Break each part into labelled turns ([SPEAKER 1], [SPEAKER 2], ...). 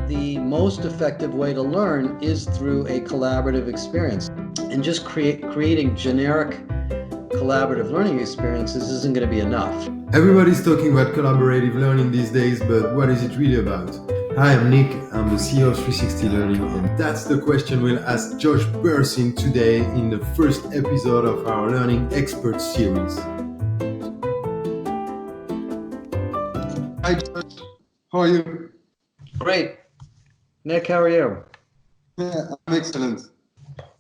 [SPEAKER 1] the most effective way to learn is through a collaborative experience. And just creating generic collaborative learning experiences isn't going to be enough.
[SPEAKER 2] Everybody's talking about collaborative learning these days, but what is it really about? Hi, I'm Nick, I'm the CEO of 360 Learning, and that's the question we'll ask Josh Bersin today in the first episode of our Learning Expert series. Hi Josh, how are you?
[SPEAKER 1] Great. Nick, how are you?
[SPEAKER 2] Yeah, I'm excellent.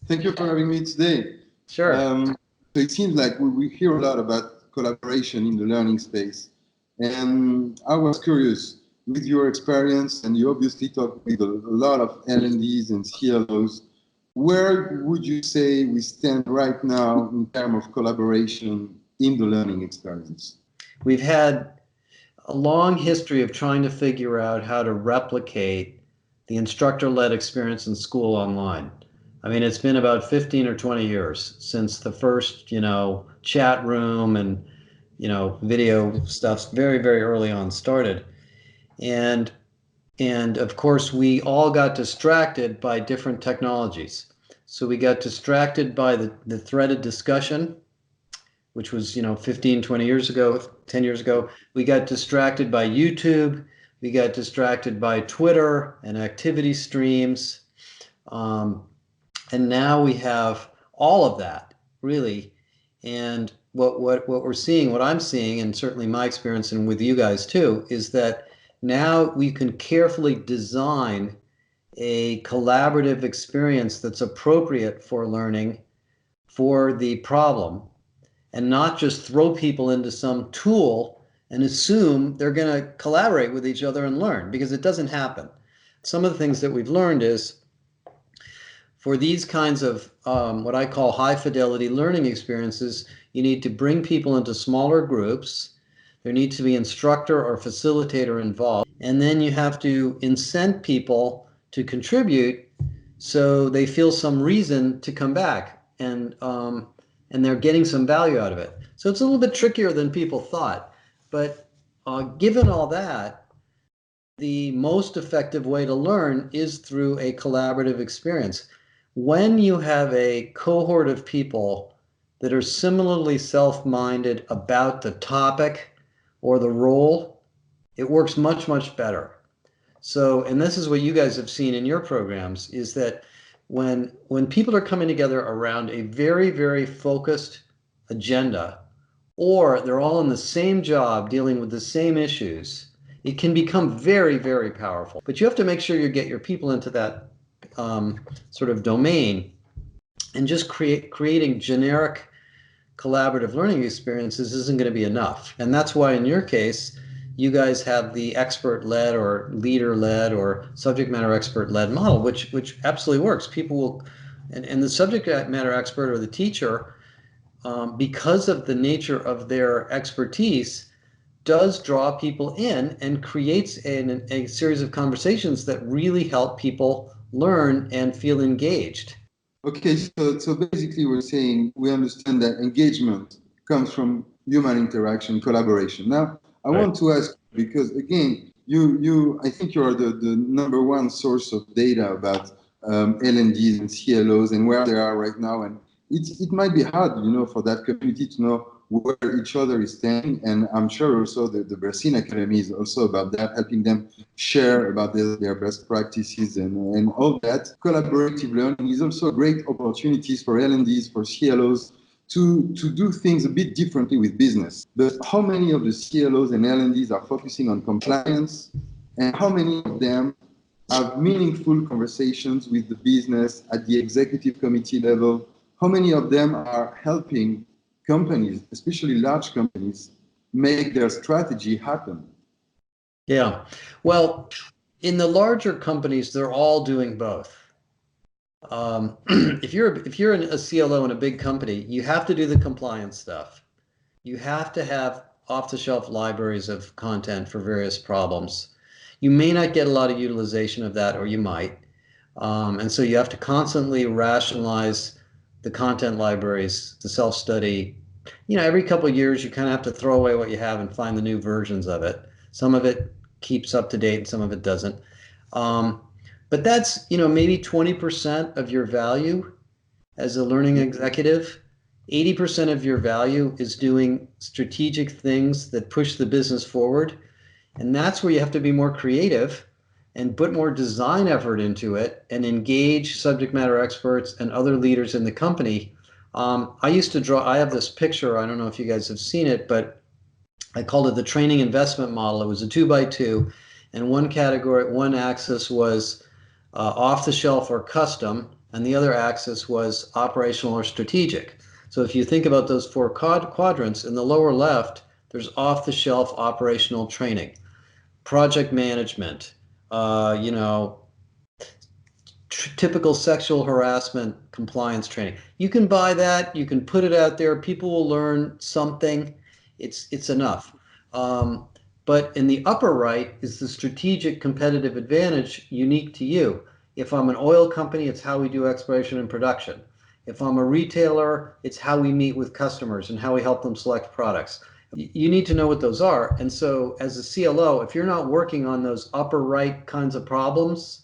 [SPEAKER 2] Thank you for having me today.
[SPEAKER 1] Sure.
[SPEAKER 2] So it seems like we hear a lot about collaboration in the learning space. And I was curious, with your experience, and you obviously talk with a lot of L&Ds and CLOs, where would you say we stand right now in terms of collaboration in the learning experience?
[SPEAKER 1] We've had a long history of trying to figure out how to replicate the instructor-led experience in school online. I mean, it's been about 15 or 20 years since the first, chat room and, video stuff very, very early on started. And of course, we all got distracted by different technologies. So we got distracted by the threaded discussion, which was, 15, 20 years ago, 10 years ago. We got distracted by YouTube. We got distracted by Twitter and activity streams. And now we have all of that, really. And what we're seeing, what I'm seeing, and certainly my experience and with you guys too, is that now we can carefully design a collaborative experience that's appropriate for learning for the problem, and not just throw people into some tool and assume they're going to collaborate with each other and learn, because it doesn't happen. Some of the things that we've learned is for these kinds of what I call high fidelity learning experiences, you need to bring people into smaller groups. There needs to be instructor or facilitator involved. And then you have to incent people to contribute so they feel some reason to come back, and they're getting some value out of it. So it's a little bit trickier than people thought. But given all that, the most effective way to learn is through a collaborative experience. When you have a cohort of people that are similarly self-minded about the topic or the role, it works much, much better. So, and this is what you guys have seen in your programs, is that when people are coming together around a very, very focused agenda, or they're all in the same job dealing with the same issues, it can become very, very powerful. But you have to make sure you get your people into that sort of domain, and just creating generic collaborative learning experiences isn't going to be enough. And that's why in your case, you guys have the expert-led or leader-led or subject matter expert-led model, which absolutely works. People will, and the subject matter expert or the teacher, because of the nature of their expertise, does draw people in and creates a series of conversations that really help people learn and feel engaged.
[SPEAKER 2] Okay, so basically we're saying we understand that engagement comes from human interaction, collaboration. Now, I want to ask, because again, I think you're the number one source of data about L&Ds and CLOs and where they are right now. And it might be hard, for that community to know where each other is standing. And I'm sure also the Bersin Academy is also about that, helping them share about their best practices and all that. Collaborative learning is also a great opportunities for L&Ds, for CLOs, to do things a bit differently with business. But how many of the CLOs and L&Ds are focusing on compliance, and how many of them have meaningful conversations with the business at the executive committee level? How many of them are helping companies, especially large companies, make their strategy happen?
[SPEAKER 1] Yeah, well, in the larger companies, they're all doing both. If you're a CLO in a big company, you have to do the compliance stuff. You have to have off-the-shelf libraries of content for various problems. You may not get a lot of utilization of that, or you might. And so you have to constantly rationalize the content libraries, the self-study. Every couple of years, you kind of have to throw away what you have and find the new versions of it. Some of it keeps up to date and some of it doesn't. Um, but that's, maybe 20% of your value as a learning executive. 80% of your value is doing strategic things that push the business forward. And that's where you have to be more creative and put more design effort into it and engage subject matter experts and other leaders in the company. I used to draw, I have this picture, I don't know if you guys have seen it, but I called it the training investment model. It was a 2x2, and one category, one axis was off the shelf or custom, and the other axis was operational or strategic. So if you think about those four quadrants, in the lower left, there's off the shelf operational training, project management, uh, you know, typical sexual harassment compliance training. You can buy that, you can put it out there, people will learn something. It's enough. Um, but in the upper right is the strategic competitive advantage unique to you. If I'm an oil company, it's how we do exploration and production. If I'm a retailer, it's how we meet with customers and how we help them select products. You need to know what those are. And so as a CLO, if you're not working on those upper right kinds of problems,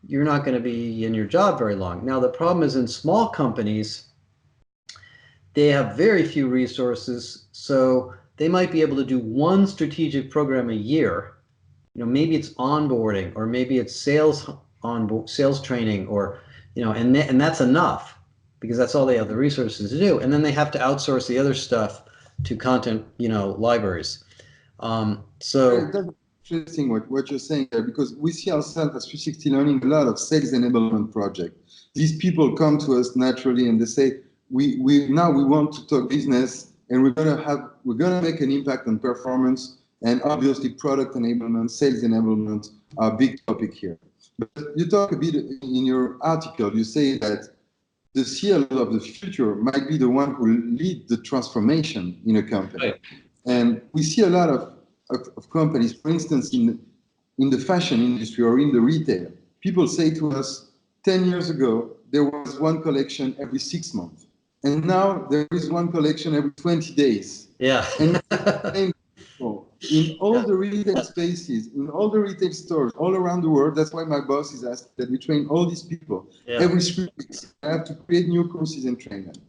[SPEAKER 1] you're not going to be in your job very long. Now, the problem is in small companies, they have very few resources. So they might be able to do one strategic program a year. Maybe it's onboarding or maybe it's sales training or, and that's enough because that's all they have the resources to do. And then they have to outsource the other stuff to content, libraries. So
[SPEAKER 2] That's interesting what you're saying there, because we see ourselves as 360 Learning a lot of sales enablement projects. These people come to us naturally and they say, we now we want to talk business and we're gonna make an impact on performance, and obviously product enablement, sales enablement are a big topic here. But you talk a bit in your article, you say that the CLO of the future might be the one who lead the transformation in a company.
[SPEAKER 1] right.
[SPEAKER 2] And we see a lot of companies, for instance, in the fashion industry or in the retail, people say to us, 10 years ago, there was one collection every 6 months. And now there is one collection every 20 days.
[SPEAKER 1] Yeah.
[SPEAKER 2] And in all
[SPEAKER 1] Yeah.
[SPEAKER 2] the retail spaces, in all the retail stores all around the world, that's why my boss is asking that we train all these people.
[SPEAKER 1] Yeah.
[SPEAKER 2] Every 3 weeks, I have to create new courses and train them.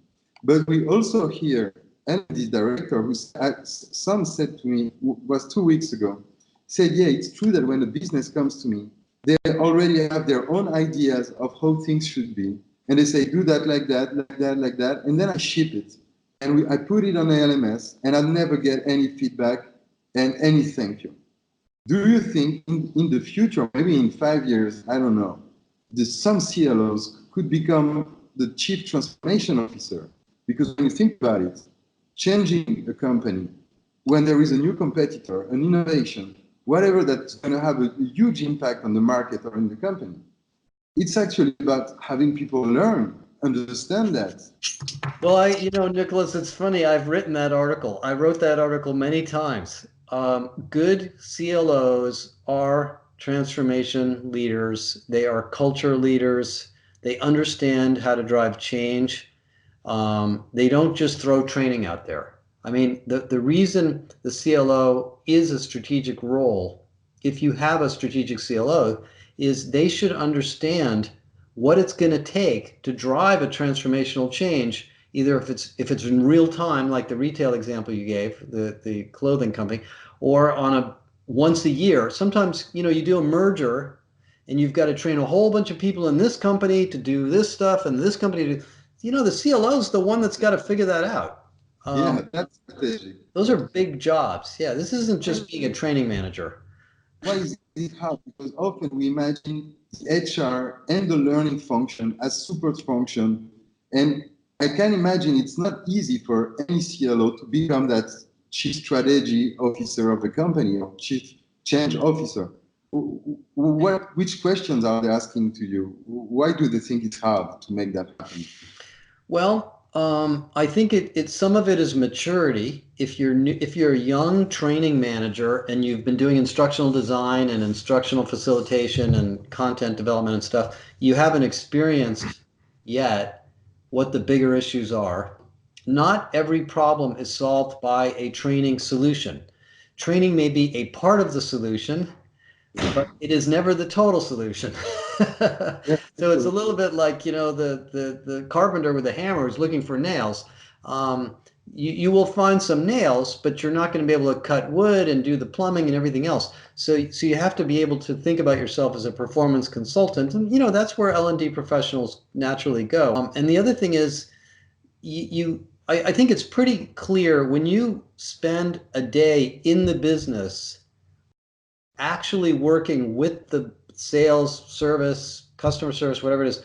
[SPEAKER 2] But we also hear, and this director who some said to me, was 2 weeks ago, said, yeah, it's true that when a business comes to me, they already have their own ideas of how things should be. And they say, do that, like that, like that, like that. And then I ship it. And I put it on the LMS, and I never get any feedback and any thank you. Do you think in the future, maybe in 5 years, I don't know, some CLOs could become the chief transformation officer? Because when you think about it, changing a company when there is a new competitor, an innovation, whatever that's going to have a huge impact on the market or in the company, it's actually about having people learn, understand that.
[SPEAKER 1] Well, Nicholas, it's funny. I've written that article. I wrote that article many times. Good CLOs are transformation leaders. They are culture leaders. They understand how to drive change. They don't just throw training out there. I mean, the reason the CLO is a strategic role, if you have a strategic CLO, is they should understand what it's going to take to drive a transformational change, either if it's in real time, like the retail example you gave, the clothing company, or on a once a year. Sometimes, you do a merger and you've got to train a whole bunch of people in this company to do this stuff and this company to, the CLO is the one that's got to figure that out.
[SPEAKER 2] Yeah, that's strategic.
[SPEAKER 1] Those are big jobs. Yeah, this isn't just being a training manager.
[SPEAKER 2] Why is it hard? Because often we imagine the HR and the learning function as support function. And I can imagine it's not easy for any CLO to become that chief strategy officer of the company or chief change officer. Which questions are they asking to you? Why do they think it's hard to make that happen?
[SPEAKER 1] Well, I think some of it is maturity. If you're a young training manager and you've been doing instructional design and instructional facilitation and content development and stuff, you haven't experienced yet what the bigger issues are. Not every problem is solved by a training solution. Training may be a part of the solution, but it is never the total solution.
[SPEAKER 2] Yeah,
[SPEAKER 1] So it's a little bit like, the carpenter with the hammer is looking for nails. Um, you will find some nails, but you're not going to be able to cut wood and do the plumbing and everything else. So you have to be able to think about yourself as a performance consultant, and that's where L&D professionals naturally go. And the other thing is, I think it's pretty clear when you spend a day in the business actually working with the sales, service, customer service, whatever it is,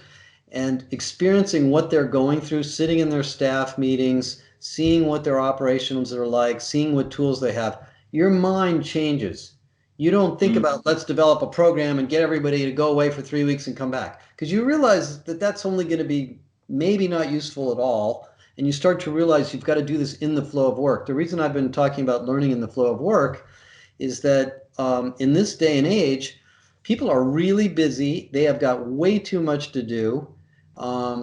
[SPEAKER 1] and experiencing what they're going through, sitting in their staff meetings, seeing what their operations are like, seeing what tools they have, your mind changes. You don't think
[SPEAKER 2] Mm.
[SPEAKER 1] about, let's develop a program and get everybody to go away for 3 weeks and come back, because you realize that that's only going to be maybe not useful at all. And you start to realize you've got to do this in the flow of work. The reason I've been talking about learning in the flow of work is that in this day and age, people are really busy. They have got way too much to do.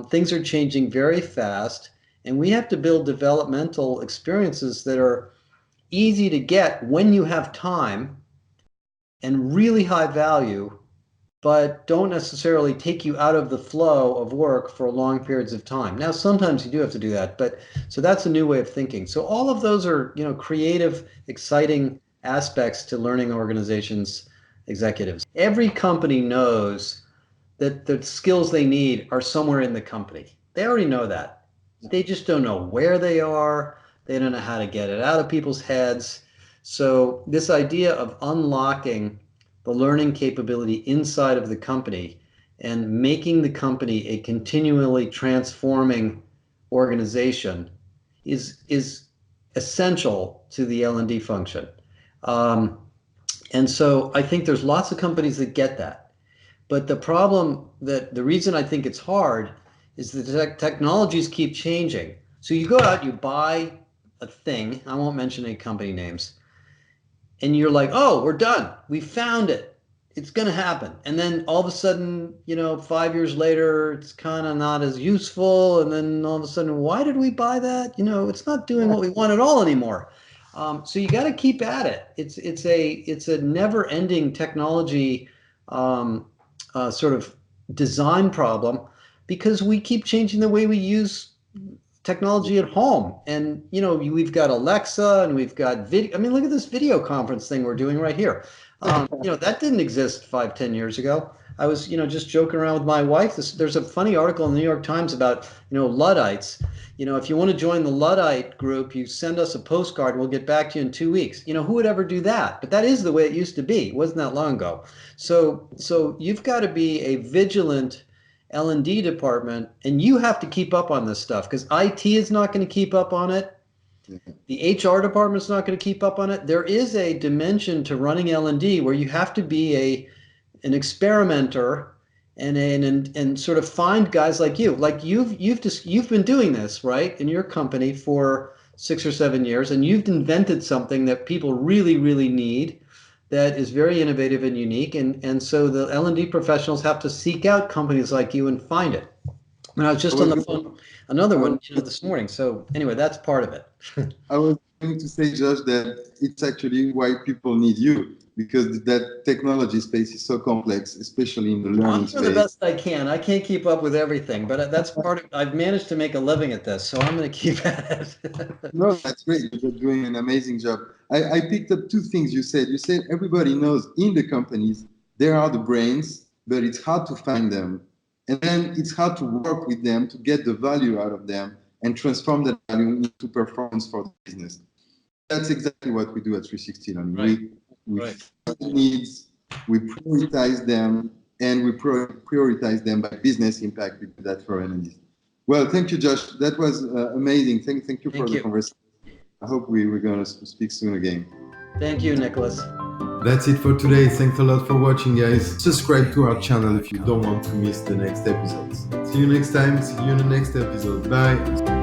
[SPEAKER 1] Things are changing very fast, and we have to build developmental experiences that are easy to get when you have time and really high value, but don't necessarily take you out of the flow of work for long periods of time. Now, sometimes you do have to do that, but so that's a new way of thinking. So all of those are, creative, exciting aspects to learning organizations executives. Every company knows that the skills they need are somewhere in the company. They already know that. They just don't know where they are. They don't know how to get it out of people's heads. So this idea of unlocking the learning capability inside of the company and making the company a continually transforming organization is essential to the L&D function. Um, and so I think there's lots of companies that get that. But the reason I think it's hard is that the technologies keep changing. So you go out, you buy a thing, I won't mention any company names, and you're like, oh, we're done. We found it. It's going to happen. And then all of a sudden, 5 years later, it's kind of not as useful. And then all of a sudden, why did we buy that? It's not doing what we want at all anymore. So you got to keep at it. It's a never-ending technology sort of design problem, because we keep changing the way we use technology at home. And we've got Alexa and we've got video. I mean, look at this video conference thing we're doing right here. That didn't exist 5, 10 years ago. I was just joking around with my wife. There's a funny article in the New York Times about Luddites. If you want to join the Luddite group, you send us a postcard and we'll get back to you in 2 weeks. Who would ever do that? But that is the way it used to be. It wasn't that long ago. So you've got to be a vigilant L&D department, and you have to keep up on this stuff, because IT is not going to keep up on it. The HR department's not going to keep up on it. There is a dimension to running L&D where you have to be an experimenter and sort of find guys like you. Like you've been doing this, right, in your company for 6 or 7 years, and you've invented something that people really, really need, that is very innovative and unique. And so the L&D professionals have to seek out companies like you and find it. And I was just on the phone, another one, this morning. So anyway, that's part of it.
[SPEAKER 2] I was going to say, Josh, that it's actually why people need you, because that technology space is so complex, especially in the learning
[SPEAKER 1] I'm
[SPEAKER 2] space.
[SPEAKER 1] doing the best I can. I can't keep up with everything, but that's part of, I've managed to make a living at this, so I'm going to keep at it.
[SPEAKER 2] No, that's great. You're doing an amazing job. I picked up two things you said. You said everybody knows in the companies there are the brains, but it's hard to find them. And then it's hard to work with them to get the value out of them and transform that value into performance for the business. That's exactly what we do at 360 Learning.
[SPEAKER 1] Right.
[SPEAKER 2] We
[SPEAKER 1] Right.
[SPEAKER 2] find the needs, we prioritize them, and we prioritize them by business impact. We do that for analysts. Well, thank you, Josh. That was amazing. Thank you for the conversation. I hope we're going to speak soon again.
[SPEAKER 1] Thank you, Nicholas.
[SPEAKER 2] That's it for today. Thanks a lot for watching, guys. Subscribe to our channel if you don't want to miss the next episodes. See you next time. See you in the next episode. Bye.